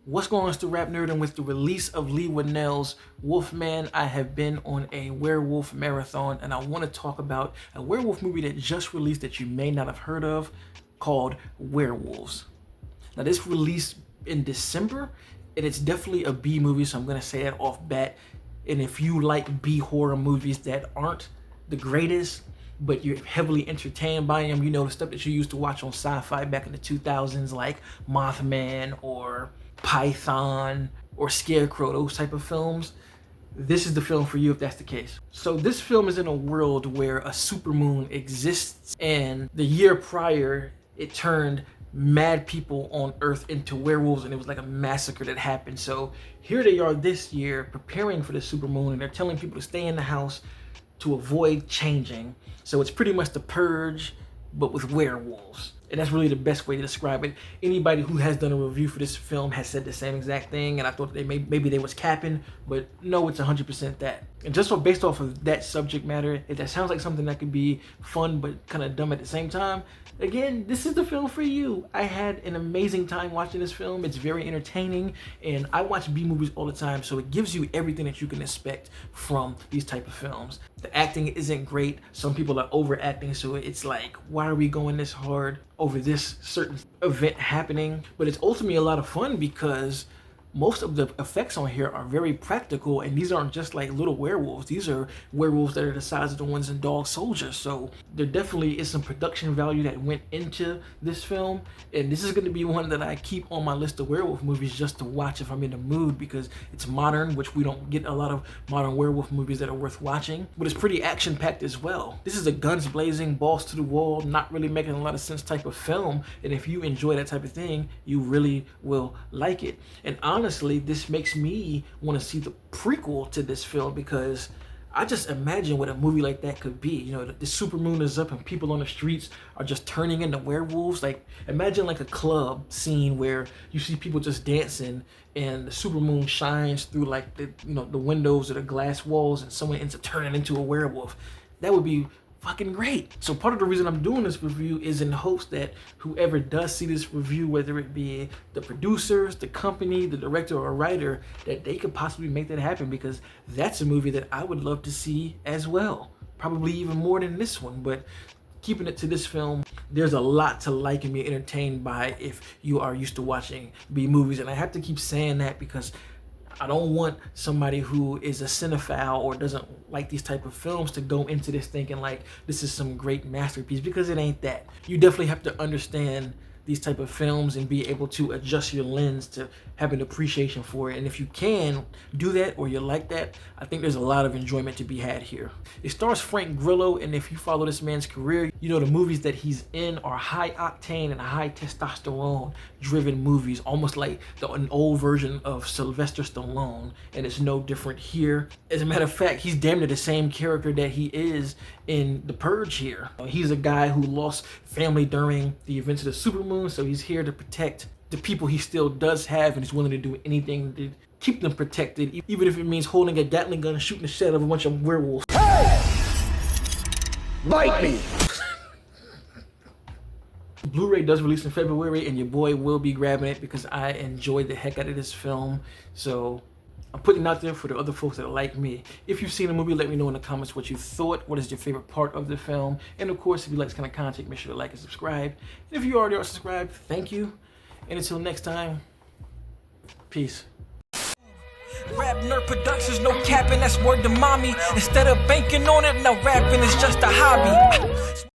What's going on, it's the RapNerd, and with the release of Lee Winnell's Wolfman, I have been on a werewolf marathon, and I want to talk about a werewolf movie that just released that you may not have heard of called Werewolves. Now, this released in December, and it's definitely a B movie, so I'm going to say that off bat. And if you like B horror movies that aren't the greatest, but you're heavily entertained by them, you know, the stuff that you used to watch on sci-fi back in the 2000s, like Mothman or Python or Scarecrow, those type of films, this is the film for you if that's the case. So this film is in a world where a supermoon exists, and the year prior it turned mad people on Earth into werewolves, and it was like a massacre that happened. So here they are this year preparing for the supermoon, and they're telling people to stay in the house to avoid changing. So it's pretty much the Purge, but with werewolves. And that's really the best way to describe it. Anybody who has done a review for this film has said the same exact thing, and I thought they maybe they was capping, but no, it's 100% that. And just based off of that subject matter, if that sounds like something that could be fun but kind of dumb at the same time, again, this is the film for you. I had an amazing time watching this film. It's very entertaining, and I watch B movies all the time, so it gives you everything that you can expect from these type of films. The acting isn't great. Some people are overacting, so it's like, why are we going this hard over this certain event happening? But it's ultimately a lot of fun because most of the effects on here are very practical, and these aren't just like little werewolves. These are werewolves that are the size of the ones in Dog Soldier. So there definitely is some production value that went into this film, and this is going to be one that I keep on my list of werewolf movies just to watch if I'm in the mood, because it's modern, which we don't get a lot of modern werewolf movies that are worth watching, but it's pretty action-packed as well. This is a guns blazing, balls to the wall, not really making a lot of sense type of film, and if you enjoy that type of thing, you really will like it. And honestly, this makes me want to see the prequel to this film, because I just imagine what a movie like that could be. You know, the supermoon is up and people on the streets are just turning into werewolves. Like, imagine like a club scene where you see people just dancing and the supermoon shines through like the windows or the glass walls, and someone ends up turning into a werewolf. That would be fucking great. So part of the reason I'm doing this review is in hopes that whoever does see this review, whether it be the producers, the company, the director, or writer, that they could possibly make that happen, because that's a movie that I would love to see as well. Probably even more than this one, but keeping it to this film, there's a lot to like and be entertained by if you are used to watching B movies. And I have to keep saying that because I don't want somebody who is a cinephile or doesn't like these type of films to go into this thinking like this is some great masterpiece, because it ain't that. You definitely have to understand these type of films and be able to adjust your lens to have an appreciation for it. And if you can do that, or you like that, I think there's a lot of enjoyment to be had here. It stars Frank Grillo, and if you follow this man's career, you know the movies that he's in are high octane and high testosterone driven movies, almost like an old version of Sylvester Stallone, and it's no different here. As a matter of fact, he's damn near the same character that he is in The Purge here. He's a guy who lost family during the events of the supermoon, so he's here to protect the people he still does have, and he's willing to do anything to keep them protected, even if it means holding a Gatling gun and shooting the shit out of a bunch of werewolves. Hey! Bite me! Blu-ray does release in February, and your boy will be grabbing it because I enjoyed the heck out of this film. So I'm putting it out there for the other folks that are like me. If you've seen the movie, let me know in the comments what you thought. What is your favorite part of the film? And of course, if you like this kind of content, make sure to like and subscribe. And if you already are subscribed, thank you. And until next time, peace. RapNerd Productions, no capping, that's word to mommy. Instead of banking on it, now rapping is just a hobby.